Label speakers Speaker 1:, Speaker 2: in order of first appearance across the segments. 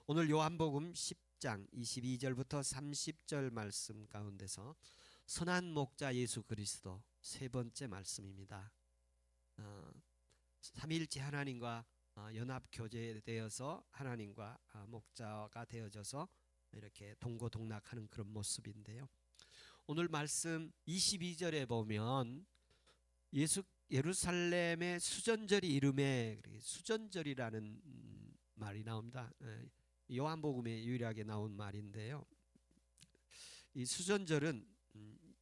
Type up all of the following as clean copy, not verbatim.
Speaker 1: 오늘 요한복음 10장 22절부터 30절 말씀 가운데서 선한 목자 예수 그리스도 세 번째 말씀입니다. 삼위일체 하나님과 연합 교제되어서 하나님과 목자가 되어져서 이렇게 동고동락하는 그런 모습인데요. 오늘 말씀 22절에 보면 예루살렘의 수전절이 이름에 수전절이라는 말이 나옵니다. 요한복음에 유일하게 나온 말인데요. 이 수전절은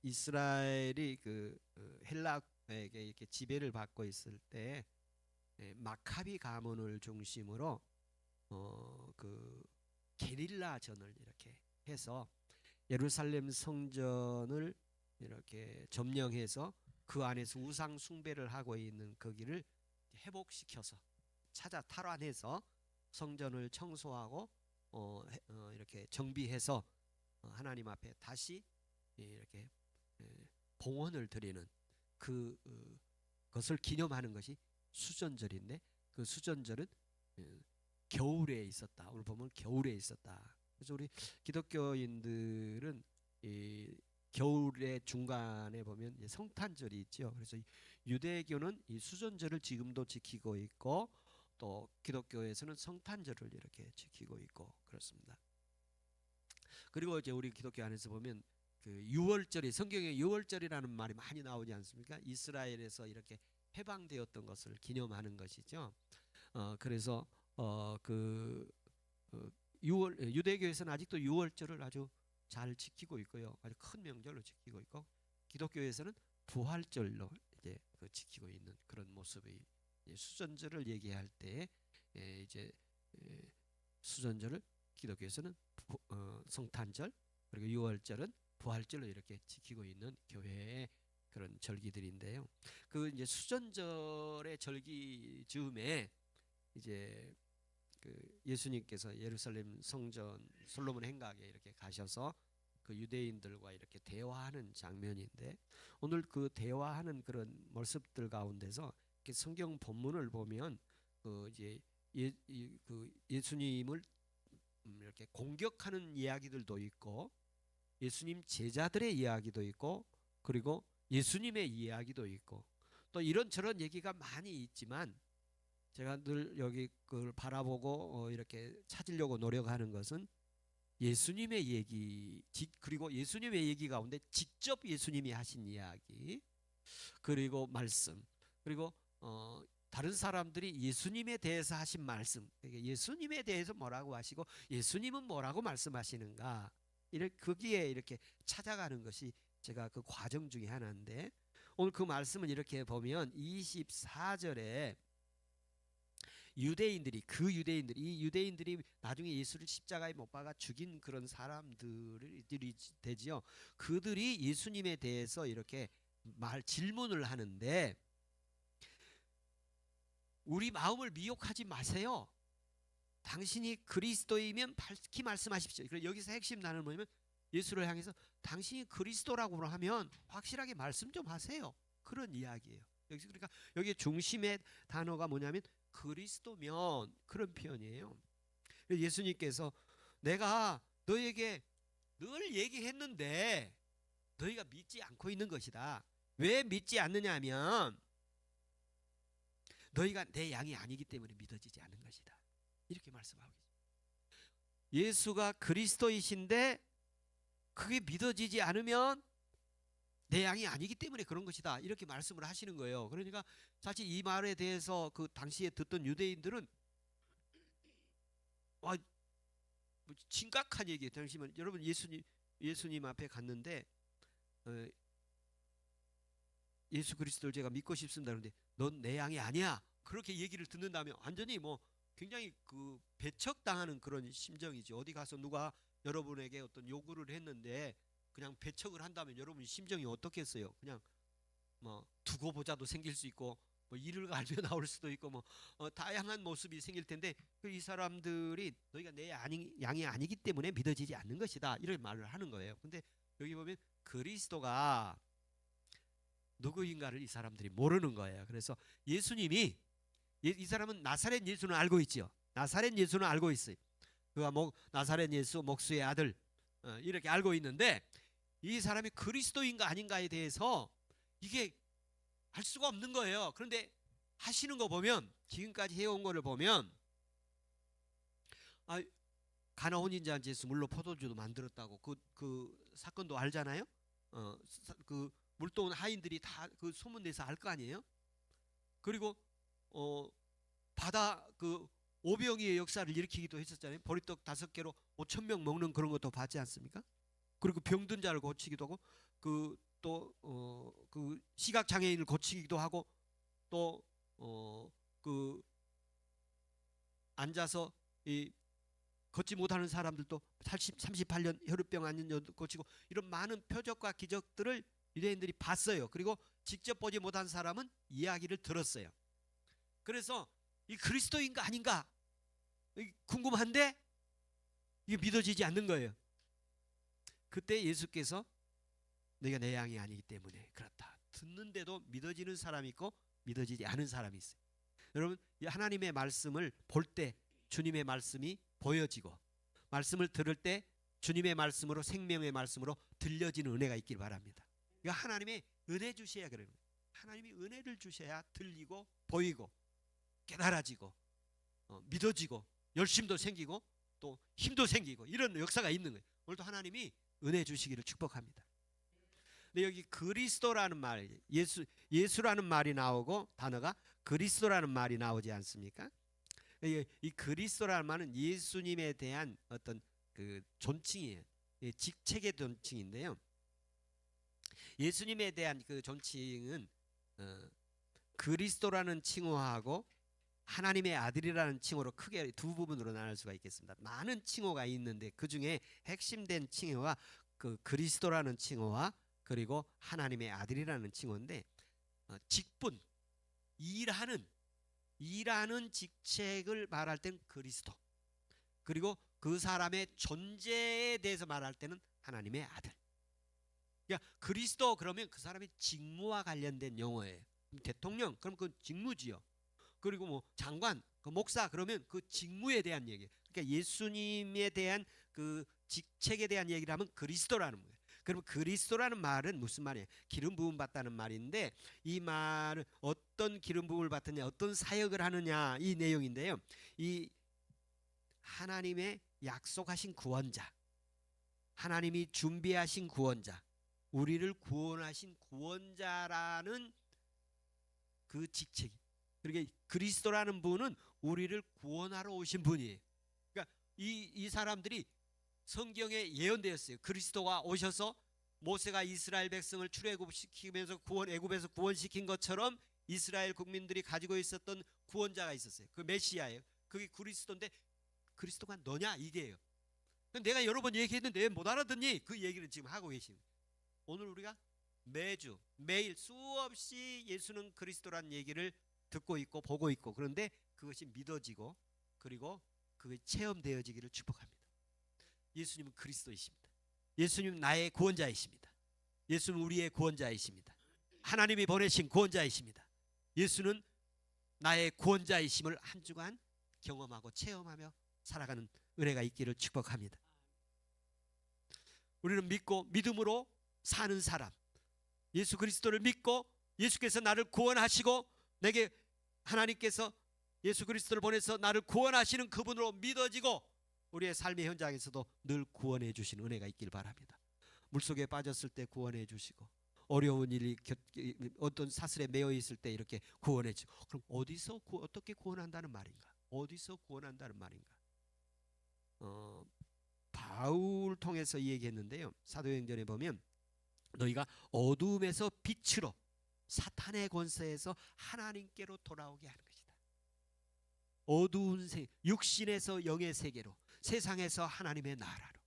Speaker 1: 이스라엘이 헬라에게 이렇게 지배를 받고 있을 때 마카비 가문을 중심으로 그 게릴라전을 이렇게 해서 예루살렘 성전을 이렇게 점령해서 그 안에서 우상 숭배를 하고 있는 거기를 회복시켜서 찾아 탈환해서 성전을 청소하고 이렇게 정비해서 하나님 앞에 다시 이렇게 봉헌을 드리는 그것을 기념하는 것이 수전절인데, 그 수전절은 겨울에 있었다. 오늘 보면 겨울에 있었다. 그래서 우리 기독교인들은 이 겨울의 중간에 보면 성탄절이 있죠. 그래서 유대교는 이 수전절을 지금도 지키고 있고, 또 기독교에서는 성탄절을 이렇게 지키고 있고 그렇습니다. 그리고 이제 우리 기독교 안에서 보면 그 유월절이, 성경에 유월절이라는 말이 많이 나오지 않습니까? 이스라엘에서 이렇게 해방되었던 것을 기념하는 것이죠. 그래서 유대교에서는 아직도 유월절을 아주 잘 지키고 있고요. 아주 큰 명절로 지키고 있고, 기독교에서는 부활절로 이제 지키고 있는 그런 모습이, 수전절을 얘기할 때 이제 수전절을 기독교에서는 성탄절, 그리고 유월절은 부활절로 이렇게 지키고 있는 교회의 그런 절기들인데요. 그 이제 수전절의 절기 즈음에 이제 그 예수님께서 예루살렘 성전 솔로몬 행각에 이렇게 가셔서 그 유대인들과 이렇게 대화하는 장면인데, 오늘 그 대화하는 그런 모습들 가운데서 이렇게 성경 본문을 보면 이제 예수님을 이렇게 공격하는 이야기들도 있고, 예수님 제자들의 이야기도 있고, 그리고 예수님의 이야기도 있고, 또 이런저런 얘기가 많이 있지만, 제가 늘 여기 그걸 바라보고 이렇게 찾으려고 노력하는 것은 예수님의 얘기, 그리고 예수님의 얘기 가운데 직접 예수님이 하신 이야기, 그리고 말씀, 그리고 다른 사람들이 예수님에 대해서 하신 말씀, 예수님에 대해서 뭐라고 하시고 예수님은 뭐라고 말씀하시는가, 거기에 이렇게 찾아가는 것이 제가 그 과정 중에 하나인데, 오늘 그 말씀을 이렇게 보면 24절에 이 유대인들이 나중에 예수를 십자가에 못 박아 죽인 그런 사람들이 되지요. 그들이 예수님에 대해서 이렇게 질문을 하는데, 우리 마음을 미혹하지 마세요. 당신이 그리스도이면 밝히 말씀하십시오. 그래서 여기서 핵심 단어는 뭐냐면, 예수를 향해서 당신이 그리스도라고 하면 확실하게 말씀 좀 하세요. 그런 이야기예요. 그러니까 여기 중심의 단어가 뭐냐면 그리스도면, 그런 표현이에요. 예수님께서 내가 너에게 늘 얘기했는데 너희가 믿지 않고 있는 것이다. 왜 믿지 않느냐 하면 너희가 내 양이 아니기 때문에 믿어지지 않는 것이다. 이렇게 말씀하고 있습니다. 예수가 그리스도이신데 그게 믿어지지 않으면 내 양이 아니기 때문에 그런 것이다. 이렇게 말씀을 하시는 거예요. 그러니까 사실 이 말에 대해서 그 당시에 듣던 유대인들은 심각한 얘기예요. 잠시만, 여러분 예수님 앞에 갔는데 예수 그리스도를 제가 믿고 싶습니다. 그런데 넌 내 양이 아니야. 그렇게 얘기를 듣는다면 완전히 굉장히 그 배척당하는 그런 심정이지. 어디 가서 누가 여러분에게 어떤 요구를 했는데 그냥 배척을 한다면 여러분 심정이 어떻겠어요? 그냥 두고 보자도 생길 수 있고, 이를 갈며 나올 수도 있고, 다양한 모습이 생길 텐데, 이 사람들이 너희가 내 양이 아니기 때문에 믿어지지 않는 것이다, 이런 말을 하는 거예요. 근데 여기 보면 그리스도가 누구인가를 이 사람들이 모르는 거예요. 그래서 예수님이, 이 사람은 나사렛 예수는 알고 있지요. 나사렛 예수는 알고 있어요. 그가 나사렛 예수 목수의 아들 이렇게 알고 있는데 이 사람이 그리스도인가 아닌가에 대해서 이게 알 수가 없는 거예요. 그런데 하시는 거 보면 지금까지 해온 거를 보면 가나 혼인잔치에서 물로 포도주도 만들었다고 그 사건도 알잖아요. 그 물도 온 하인들이 다 그 소문 내서 알 거 아니에요. 그리고 바다 그 오병이의 역사를 일으키기도 했었잖아요. 보리떡 5개로 5,000명 먹는 그런 것도 봤지 않습니까? 그리고 병든 자를 고치기도 하고 그 시각 장애인을 고치기도 하고 또 그 앉아서 이 걷지 못하는 사람들도 38년 혈우병 앓는 여도 고치고 이런 많은 표적과 기적들을 유대인들이 봤어요. 그리고 직접 보지 못한 사람은 이야기를 들었어요. 그래서 이 그리스도인가 아닌가 궁금한데 이게 믿어지지 않는 거예요. 그때 예수께서 너희가 내 양이 아니기 때문에 그렇다. 듣는데도 믿어지는 사람이 있고 믿어지지 않은 사람이 있어요. 여러분 하나님의 말씀을 볼 때 주님의 말씀이 보여지고 말씀을 들을 때 주님의 말씀으로 생명의 말씀으로 들려지는 은혜가 있길 바랍니다. 그러니까 하나님의 은혜 주셔야 그래요. 하나님이 은혜를 주셔야 들리고 보이고 깨달아지고 믿어지고 열심도 생기고 또 힘도 생기고 이런 역사가 있는 거예요. 오늘도 하나님이 은혜 주시기를 축복합니다. 근데 여기 그리스도라는 말, 예수라는 말이 나오고 단어가 그리스도라는 말이 나오지 않습니까? 이 그리스도라는 말은 예수님에 대한 어떤 그 존칭이에요. 직책의 존칭인데요. 예수님에 대한 그 존칭은 그리스도라는 칭호하고 하나님의 아들이라는 칭호로 크게 두 부분으로 나눌 수가 있겠습니다. 많은 칭호가 있는데 그 중에 핵심된 칭호가 그 그리스도라는 칭호와 그리고 하나님의 아들이라는 칭호인데 직분, 일하는 직책을 말할 때는 그리스도, 그리고 그 사람의 존재에 대해서 말할 때는 하나님의 아들. 그러니까 그리스도 그러면 그 사람의 직무와 관련된 용어예요. 대통령 그럼 그 직무지요. 그리고 뭐 장관, 그 목사 그러면 그 직무에 대한 얘기. 그러니까 예수님에 대한 그 직책에 대한 얘기를 하면 그리스도라는 거예요. 그럼 그리스도라는 말은 무슨 말이에요? 기름 부음 받다는 말인데 이 말은 어떤 기름 부음을 받느냐, 어떤 사역을 하느냐 이 내용인데요. 이 하나님의 약속하신 구원자, 하나님이 준비하신 구원자, 우리를 구원하신 구원자라는 그 직책이. 그러니까 그리스도라는 분은 우리를 구원하러 오신 분이에요. 그러니까 이 사람들이 성경에 예언되었어요. 그리스도가 오셔서 모세가 이스라엘 백성을 출애굽시키면서 애굽에서 구원시킨 것처럼 이스라엘 국민들이 가지고 있었던 구원자가 있었어요. 그 메시아예요. 그게 그리스도인데 그리스도가 너냐 이게요. 내가 여러 번 얘기했는데 왜 못 알아듣니? 그 얘기를 지금 하고 계십니다. 오늘 우리가 매일 수없이 예수는 그리스도란 얘기를 듣고 있고 보고 있고 그런데 그것이 믿어지고 그리고 그게 체험되어지기를 축복합니다. 예수님은 그리스도이십니다. 예수님은 나의 구원자이십니다. 예수는 우리의 구원자이십니다. 하나님이 보내신 구원자이십니다. 예수는 나의 구원자이심을 한 주간 경험하고 체험하며 살아가는 은혜가 있기를 축복합니다. 우리는 믿고 믿음으로 사는 사람, 예수 그리스도를 믿고 예수께서 나를 구원하시고 내게 하나님께서 예수 그리스도를 보내서 나를 구원하시는 그분으로 믿어지고 우리의 삶의 현장에서도 늘 구원해 주시는 은혜가 있길 바랍니다. 물속에 빠졌을 때 구원해 주시고 어려운 일이 어떤 사슬에 매여 있을 때 이렇게 구원해 주고 그럼 어디서 어떻게 구원한다는 말인가? 어디서 구원한다는 말인가? 바울 통해서 얘기했는데요. 사도행전에 보면 너희가 어둠에서 빛으로 사탄의 권세에서 하나님께로 돌아오게 하는 것이다. 어두운 육신에서 영의 세계로 세상에서 하나님의 나라로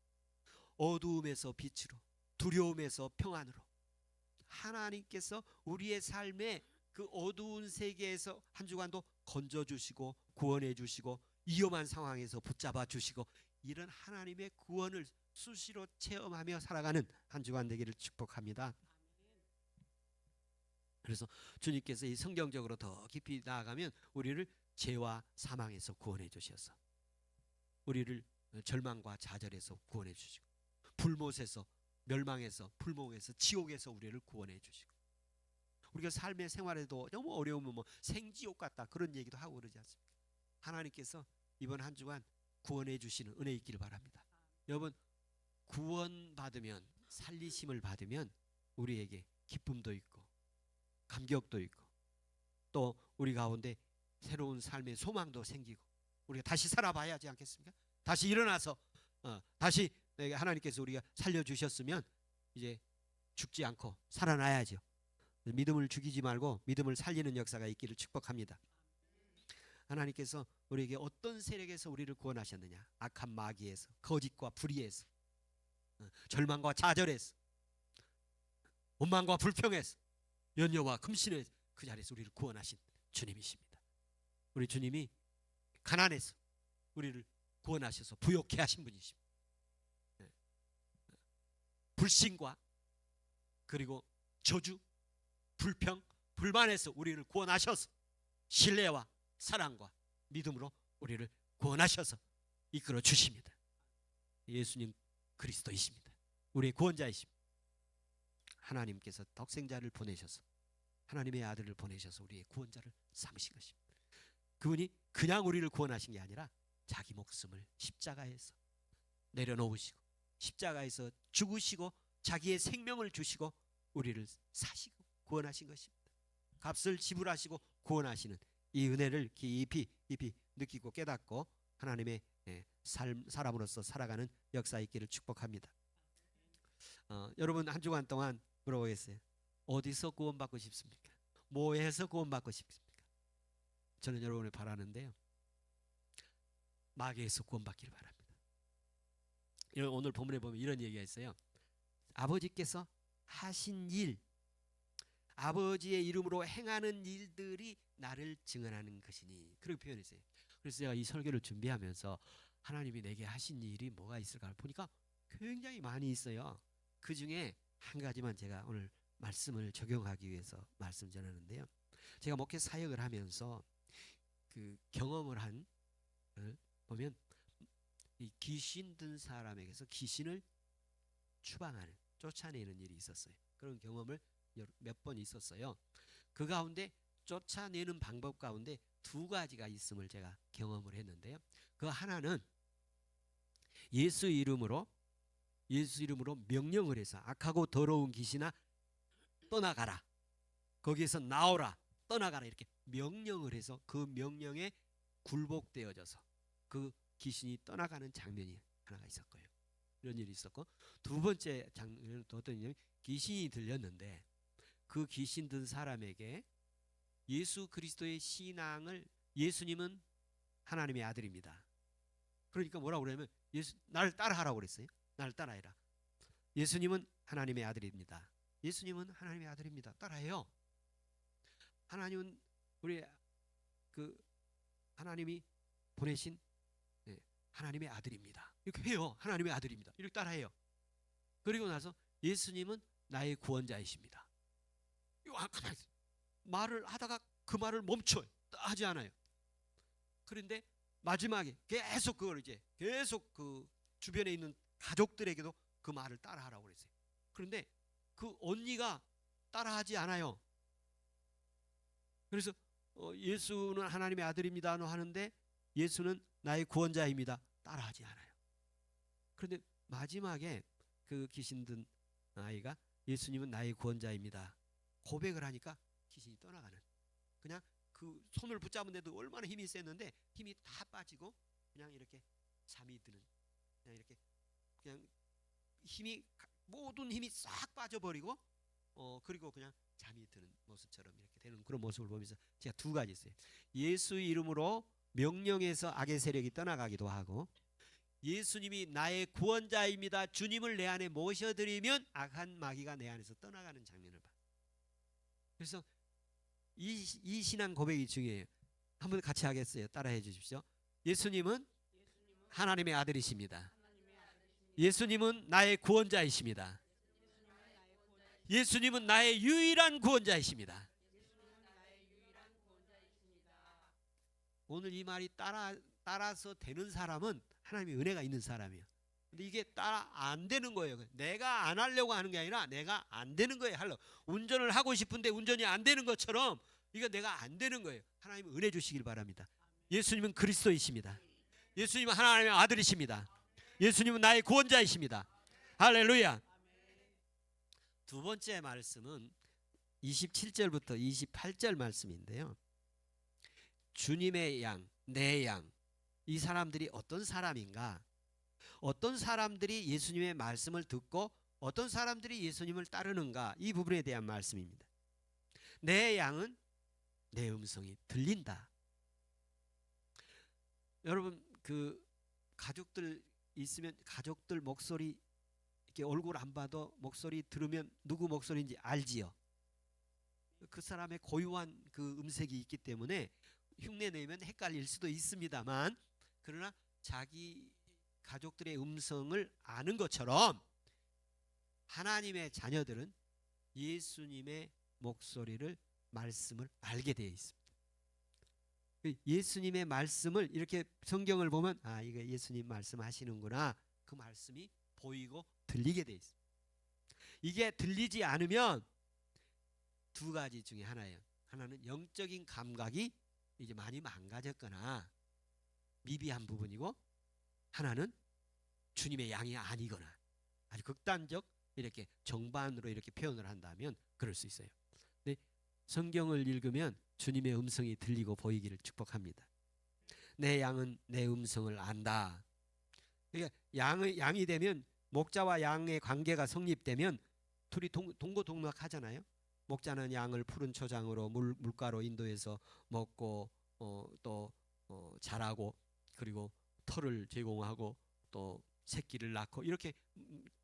Speaker 1: 어두움에서 빛으로 두려움에서 평안으로 하나님께서 우리의 삶의 그 어두운 세계에서 한 주간도 건져주시고 구원해 주시고 위험한 상황에서 붙잡아 주시고 이런 하나님의 구원을 수시로 체험하며 살아가는 한 주간 되기를 축복합니다. 그래서 주님께서 이 성경적으로 더 깊이 나아가면 우리를 죄와 사망에서 구원해 주셔서 우리를 절망과 좌절에서 구원해 주시고, 불못에서, 멸망에서, 불목에서, 지옥에서 우리를 구원해 주시고, 우리가 삶의 생활에도 너무 어려우면 뭐 생지옥 같다 그런 얘기도 하고 그러지 않습니까? 하나님께서 이번 한 주간 구원해 주시는 은혜 있기를 바랍니다. 여러분, 구원받으면, 살리심을 받으면 우리에게 기쁨도 있고 감격도 있고 또 우리 가운데 새로운 삶의 소망도 생기고 우리가 다시 살아봐야 하지 않겠습니까? 다시 일어나서 다시 하나님께서 우리가 살려주셨으면 이제 죽지 않고 살아나야죠. 믿음을 죽이지 말고 믿음을 살리는 역사가 있기를 축복합니다. 하나님께서 우리에게 어떤 세력에서 우리를 구원하셨느냐? 악한 마귀에서, 거짓과 불의에서, 절망과 좌절에서, 원망과 불평에서, 연여와 금신에서, 그 자리에서 우리를 구원하신 주님이십니다. 우리 주님이 가난에서 우리를 구원하셔서 부욕해 하신 분이십니다. 불신과 그리고 저주, 불평, 불만에서 우리를 구원하셔서 신뢰와 사랑과 믿음으로 우리를 구원하셔서 이끌어 주십니다. 예수님 그리스도이십니다. 우리의 구원자이십니다. 하나님께서 독생자를 보내셔서, 하나님의 아들을 보내셔서 우리의 구원자를 삼으신 것입니다. 그분이 그냥 우리를 구원하신 게 아니라 자기 목숨을 십자가에서 내려놓으시고 십자가에서 죽으시고 자기의 생명을 주시고 우리를 사시고 구원하신 것입니다. 값을 지불하시고 구원하시는 이 은혜를 깊이 느끼고 깨닫고 하나님의 사람으로서 살아가는 역사 있기를 축복합니다. 여러분, 한 주간 동안 물어보겠어요. 어디서 구원받고 싶습니까? 뭐해서 구원받고 싶습니까? 저는 여러분을 바라는데요, 마귀에서 구원받기를 바랍니다. 오늘 본문에 보면 이런 얘기가 있어요. 아버지께서 하신 일, 아버지의 이름으로 행하는 일들이 나를 증언하는 것이니, 그렇게 표현했어요. 그래서 제가 이 설교를 준비하면서 하나님이 내게 하신 일이 뭐가 있을까 보니까 굉장히 많이 있어요. 그 중에 한 가지만 제가 오늘 말씀을 적용하기 위해서 말씀 전하는데요. 제가 목회 사역을 하면서 그 경험을 한 보면 이 귀신 든 사람에게서 귀신을 추방하는, 쫓아내는 일이 있었어요. 그런 경험을 몇 번 있었어요. 그 가운데 쫓아내는 방법 가운데 두 가지가 있음을 제가 경험을 했는데요. 그 하나는 예수 이름으로 명령을 해서 악하고 더러운 귀신아 떠나가라, 거기에서 나오라, 떠나가라, 이렇게 명령을 해서 그 명령에 굴복되어져서 그 귀신이 떠나가는 장면이 하나가 있었고요. 이런 일이 있었고, 두 번째 장면은 어떤 일이냐면 귀신이 들렸는데 그 귀신 든 사람에게 예수 그리스도의 신앙을, 예수님은 하나님의 아들입니다. 그러니까 뭐라고 그러냐면 나를 따라하라고 그랬어요. 나를 따라해라. 예수님은 하나님의 아들입니다. 예수님은 하나님의 아들입니다. 따라해요. 하나님은 우리 하나님이 보내신 하나님의 아들입니다. 이렇게 해요. 하나님의 아들입니다. 이렇게 따라해요. 그리고 나서 예수님은 나의 구원자이십니다. 말을 하다가 그 말을 멈춰요. 하지 않아요. 그런데 마지막에 계속 그걸 계속 그 주변에 있는 가족들에게도 그 말을 따라하라고 그랬어요. 그런데 그 언니가 따라하지 않아요. 그래서 예수는 하나님의 아들입니다 하는데 예수는 나의 구원자입니다, 따라하지 않아요. 그런데 마지막에 그 귀신 든 아이가 예수님은 나의 구원자입니다 고백을 하니까 귀신이 떠나가는, 그냥 그 손을 붙잡은데도 얼마나 힘이 셌는데 힘이 다 빠지고 그냥 이렇게 잠이 드는, 그냥 이렇게 그냥 모든 힘이 싹 빠져버리고 그리고 그냥 잠이 드는 모습처럼 이렇게 되는 그런 모습을 보면서 제가 두 가지 있어요. 예수 이름으로 명령해서 악의 세력이 떠나가기도 하고, 예수님이 나의 구원자입니다, 주님을 내 안에 모셔드리면 악한 마귀가 내 안에서 떠나가는 장면을 봐요. 그래서 이 신앙 고백이 중요해요. 한번 같이 하겠어요. 따라해 주십시오. 예수님은 하나님의 아들이십니다. 예수님은 나의 구원자이십니다. 예수님은 나의 유일한 구원자이십니다. 오늘 이 말이 따라서 되는 사람은 하나님의 은혜가 있는 사람이에요. 근데 이게 따라 안 되는 거예요. 내가 안 하려고 하는 게 아니라 내가 안 되는 거예요. 운전을 하고 싶은데 운전이 안 되는 것처럼 이거 내가 안 되는 거예요. 하나님은 은혜 주시길 바랍니다. 예수님은 그리스도이십니다. 예수님은 하나님의 아들이십니다. 예수님은 나의 구원자이십니다. 할렐루야. 두 번째 말씀은 27절부터 28절 말씀인데요. 주님의 양, 내 양, 이 사람들이 어떤 사람인가? 어떤 사람들이 예수님의 말씀을 듣고 어떤 사람들이 예수님을 따르는가? 이 부분에 대한 말씀입니다. 내 양은 내 음성이 들린다. 여러분, 그 가족들 있으면 가족들 목소리 이렇게 얼굴 안 봐도 목소리 들으면 누구 목소리인지 알지요. 그 사람의 고유한 그 음색이 있기 때문에 흉내 내면 헷갈릴 수도 있습니다만, 그러나 자기 가족들의 음성을 아는 것처럼 하나님의 자녀들은 예수님의 목소리를, 말씀을 알게 되어 있습니다. 예수님의 말씀을 이렇게 성경을 보면 아, 이거 예수님 말씀하시는구나, 그 말씀이 보이고 들리게 되어 있습니다. 이게 들리지 않으면 두 가지 중에 하나예요. 하나는 영적인 감각이 이제 많이 망가졌거나 미비한 부분이고, 하나는 주님의 양이 아니거나 아주 극단적 이렇게 정반으로 이렇게 표현을 한다면 그럴 수 있어요. 근데 성경을 읽으면 주님의 음성이 들리고 보이기를 축복합니다. 내 양은 내 음성을 안다. 그러니까 양이 되면, 목자와 양의 관계가 성립되면 둘이 동고동락하잖아요. 목자는 양을 푸른 초장으로 물가로 인도해서 먹고 또 자라고, 그리고 털을 제공하고 또 새끼를 낳고, 이렇게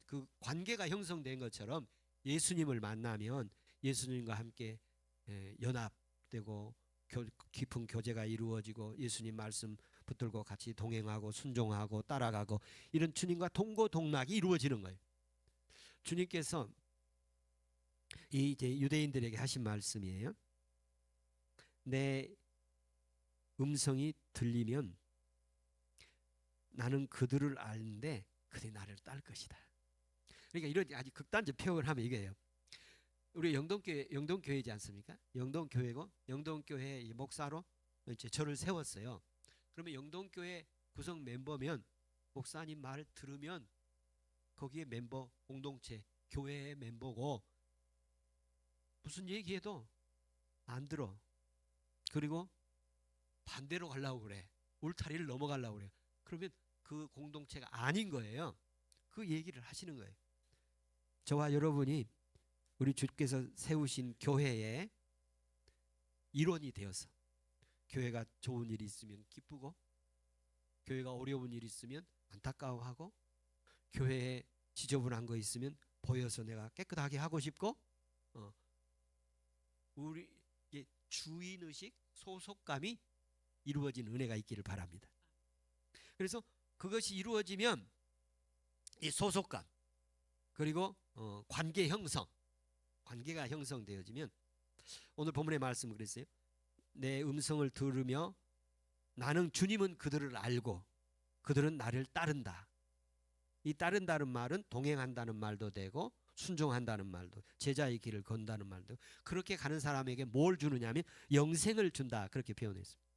Speaker 1: 그 관계가 형성된 것처럼 예수님을 만나면 예수님과 함께 연합되고 깊은 교제가 이루어지고 예수님 말씀 붙들고 같이 동행하고 순종하고 따라가고, 이런 주님과 동고동락이 이루어지는 거예요. 주님께서 이제 유대인들에게 하신 말씀이에요. 내 음성이 들리면 나는 그들을 아는데 그들이 나를 딸 것이다. 그러니까 이런 아주 극단적 표현을 하면 이거예요. 우리 영동교회지 않습니까? 영동교회고, 영동교회 목사로 이제 저를 세웠어요. 그러면 영동교회 구성 멤버면 목사님 말을 들으면 거기에 멤버, 공동체, 교회의 멤버고, 무슨 얘기해도 안 들어. 그리고 반대로 가려고 그래. 울타리를 넘어가려고 그래. 그러면 그 공동체가 아닌 거예요. 그 얘기를 하시는 거예요. 저와 여러분이 우리 주께서 세우신 교회의 일원이 되어서, 교회가 좋은 일이 있으면 기쁘고, 교회가 어려운 일이 있으면 안타까워하고, 교회에 지저분한 거 있으면 보여서 내가 깨끗하게 하고 싶고, 우리 주인의식, 소속감이 이루어진 은혜가 있기를 바랍니다. 그래서 그것이 이루어지면 이 소속감, 그리고 관계 형성, 관계가 형성되어지면, 오늘 본문의 말씀은 그랬어요. 내 음성을 들으며 나는, 주님은 그들을 알고 그들은 나를 따른다. 이 따른다는 말은 동행한다는 말도 되고 순종한다는 말도, 제자의 길을 건다는 말도, 그렇게 가는 사람에게 뭘 주느냐 하면 영생을 준다, 그렇게 표현했습니다.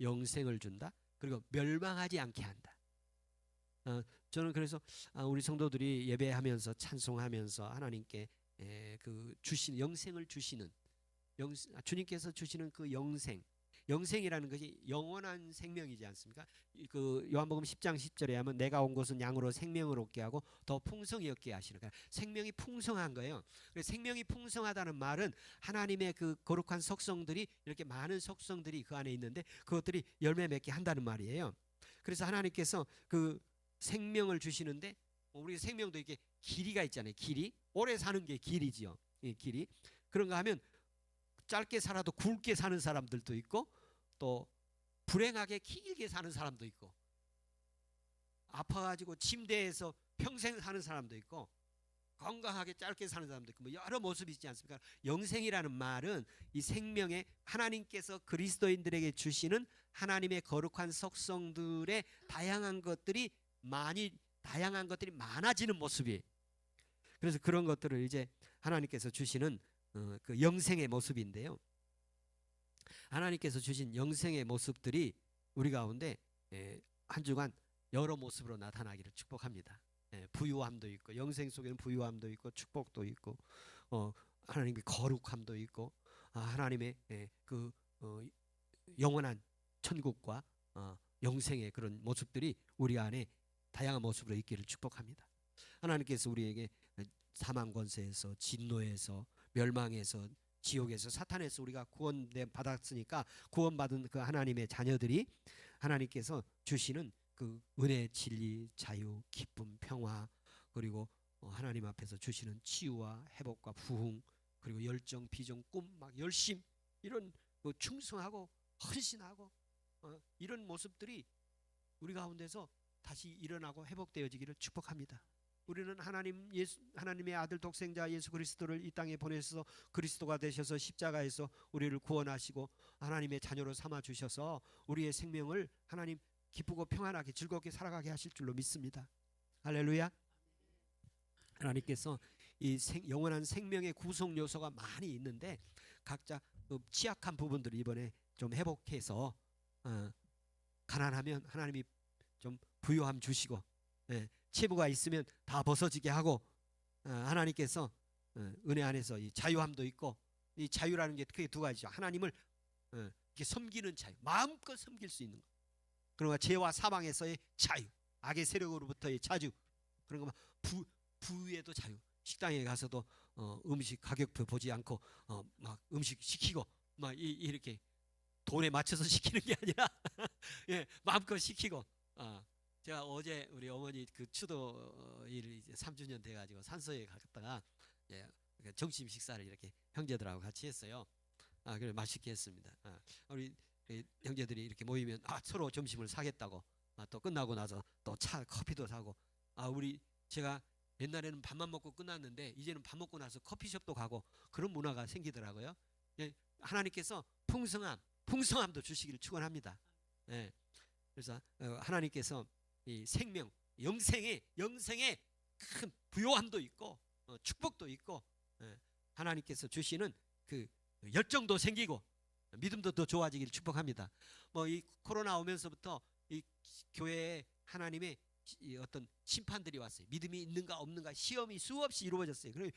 Speaker 1: 영생을 준다. 그리고 멸망하지 않게 한다. 저는 그래서 우리 성도들이 예배하면서 찬송하면서 하나님께 그 주시는 영생을 주시는, 주님께서 주시는 그 영생이라는 것이 영원한 생명이지 않습니까? 그 요한복음 10장 10절에 하면 내가 온 것은 양으로 생명을 얻게 하고 더 풍성히 얻게 하시는 거예요. 생명이 풍성한 거예요. 생명이 풍성하다는 말은 하나님의 그 거룩한 속성들이, 이렇게 많은 속성들이 그 안에 있는데 그것들이 열매 맺게 한다는 말이에요. 그래서 하나님께서 그 생명을 주시는데, 우리 생명도 이렇게 길이가 있잖아요. 길이, 오래 사는 게 길이지요. 길이. 그런가 하면 짧게 살아도 굵게 사는 사람들도 있고, 또 불행하게 길게 사는 사람도 있고, 아파가지고 침대에서 평생 사는 사람도 있고, 건강하게 짧게 사는 사람도 있고 뭐 여러 모습이 있지 않습니까? 영생이라는 말은 이 생명의 하나님께서 그리스도인들에게 주시는 하나님의 거룩한 속성들의 다양한 것들이 많아지는 모습이에요. 그래서 그런 것들을 이제 하나님께서 주시는 그 영생의 모습인데요. 하나님께서 주신 영생의 모습들이 우리 가운데 한 주간 여러 모습으로 나타나기를 축복합니다. 부유함도 있고, 영생 속에는 부유함도 있고, 축복도 있고, 하나님의 거룩함도 있고, 하나님의 그 영원한 천국과 영생의 그런 모습들이 우리 안에 다양한 모습으로 있기를 축복합니다. 하나님께서 우리에게 사망 권세에서, 진노에서, 멸망에서, 지옥에서, 사탄에서 우리가 구원을 받았으니까 구원받은 그 하나님의 자녀들이 하나님께서 주시는 그 은혜, 진리, 자유, 기쁨, 평화, 그리고 하나님 앞에서 주시는 치유와 회복과 부흥, 그리고 열정, 비전, 꿈, 막 열심, 이런 충성하고 헌신하고 이런 모습들이 우리 가운데서 다시 일어나고 회복되어지기를 축복합니다. 우리는 하나님의 아들 독생자 예수 그리스도를 이 땅에 보내셔서 그리스도가 되셔서 십자가에서 우리를 구원하시고 하나님의 자녀로 삼아 주셔서 우리의 생명을 하나님 기쁘고 평안하게 즐겁게 살아가게 하실 줄로 믿습니다. 할렐루야. 하나님께서 이 영원한 생명의 구성 요소가 많이 있는데 각자 취약한 부분들을 이번에 좀 회복해서 가난하면 하나님이 좀 부유함 주시고, 채무가 있으면 다 벗어지게 하고, 하나님께서 은혜 안에서 이 자유함도 있고, 이 자유라는 게 크게 두 가지죠. 하나님을 이렇게 섬기는 자유, 마음껏 섬길 수 있는 것. 그러니까 죄와 사망에서의 자유, 악의 세력으로부터의 자유, 그런 거 부에도 자유. 식당에 가서도 음식 가격표 보지 않고 막 음식 시키고 막 이렇게 돈에 맞춰서 시키는 게 아니라 마음껏 시키고. 제가 어제 우리 어머니 그 추도일 이제 3주년 돼가지고 산소에 갔다가 점심 식사를 이렇게 형제들하고 같이 했어요. 그래 맛있게 했습니다. 우리 형제들이 이렇게 모이면 서로 점심을 사겠다고, 또 끝나고 나서 또 차 커피도 사고, 제가 옛날에는 밥만 먹고 끝났는데 이제는 밥 먹고 나서 커피숍도 가고 그런 문화가 생기더라고요. 하나님께서 풍성함도 주시기를 축원합니다. 그래서 하나님께서 이 생명, 영생의 큰 부요함도 있고 축복도 있고, 하나님께서 주시는 그 열정도 생기고 믿음도 더 좋아지기를 축복합니다. 이 코로나 오면서부터 이 교회에 하나님의 어떤 심판들이 왔어요. 믿음이 있는가 없는가 시험이 수없이 이루어졌어요. 그리고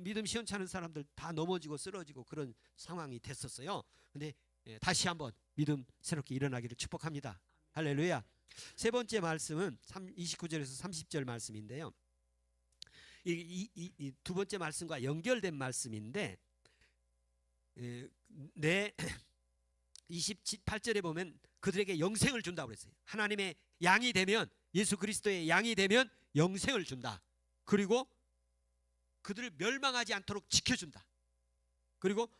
Speaker 1: 믿음 시원찮은 사람들 다 넘어지고 쓰러지고 그런 상황이 됐었어요. 근데 다시 한번 믿음 새롭게 일어나기를 축복합니다. 할렐루야. 세 번째 말씀은 29절에서 30절 말씀인데요. 이 두 번째 말씀과 연결된 말씀인데, 28절에 보면 그들에게 영생을 준다고 그랬어요. 하나님의 양이 되면, 예수 그리스도의 양이 되면 영생을 준다. 그리고 그들을 멸망하지 않도록 지켜준다. 그리고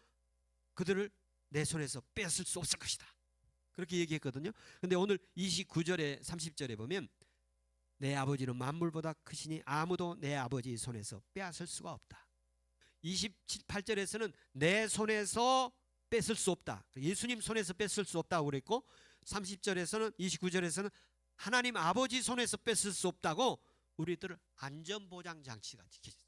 Speaker 1: 그들을 내 손에서 빼앗을 수 없을 것이다. 그렇게 얘기했거든요. 근데 오늘 29절에 30절에 보면 내 아버지는 만물보다 크시니 아무도 내 아버지 손에서 빼앗을 수가 없다. 28절에서는 내 손에서 뺏을 수 없다. 예수님 손에서 뺏을 수 없다고 그랬고, 30절에서는 29절에서는 하나님 아버지 손에서 뺏을 수 없다고 우리들을 안전보장 장치가 지켜졌어요.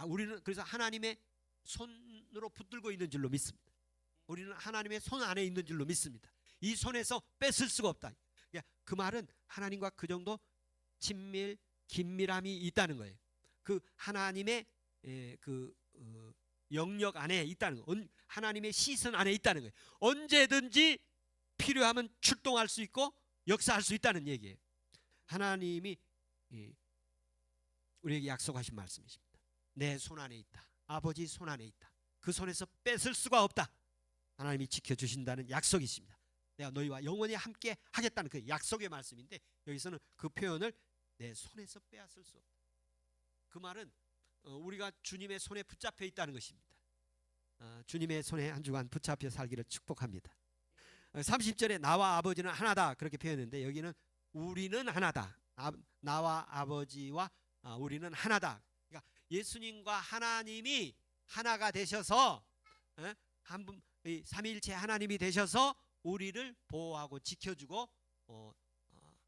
Speaker 1: 우리는 그래서 하나님의 손으로 붙들고 있는 줄로 믿습니다. 우리는 하나님의 손 안에 있는 줄로 믿습니다. 이 손에서 뺏을 수가 없다. 그 말은 하나님과 그 정도 친밀, 긴밀함이 있다는 거예요. 그 하나님의 그 영역 안에 있다는 거, 하나님의 시선 안에 있다는 거예요. 언제든지 필요하면 출동할 수 있고 역사할 수 있다는 얘기예요. 하나님이 우리에게 약속하신 말씀이십니다. 내 손 안에 있다. 아버지 손 안에 있다. 그 손에서 뺏을 수가 없다. 하나님이 지켜주신다는 약속이십니다. 내가 너희와 영원히 함께 하겠다는 그 약속의 말씀인데, 여기서는 그 표현을 내 손에서 빼앗을 수 없다. 그 말은 우리가 주님의 손에 붙잡혀 있다는 것입니다. 주님의 손에 한 주간 붙잡혀 살기를 축복합니다. 30절에 나와 아버지는 하나다 그렇게 표현했는데, 여기는 우리는 하나다. 나와 아버지와 우리는 하나다. 그러니까 예수님과 하나님이 하나가 되셔서 한 분, 삼위일체 하나님이 되셔서 우리를 보호하고 지켜주고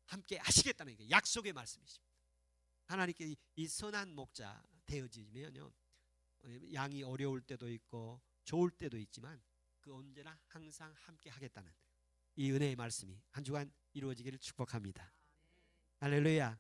Speaker 1: 함께 하시겠다는 게 약속의 말씀이십니다. 하나님께 이 선한 목자 되어지면요, 양이 어려울 때도 있고 좋을 때도 있지만 그 언제나 항상 함께 하겠다는 이 은혜의 말씀이 한 주간 이루어지기를 축복합니다. 할렐루야.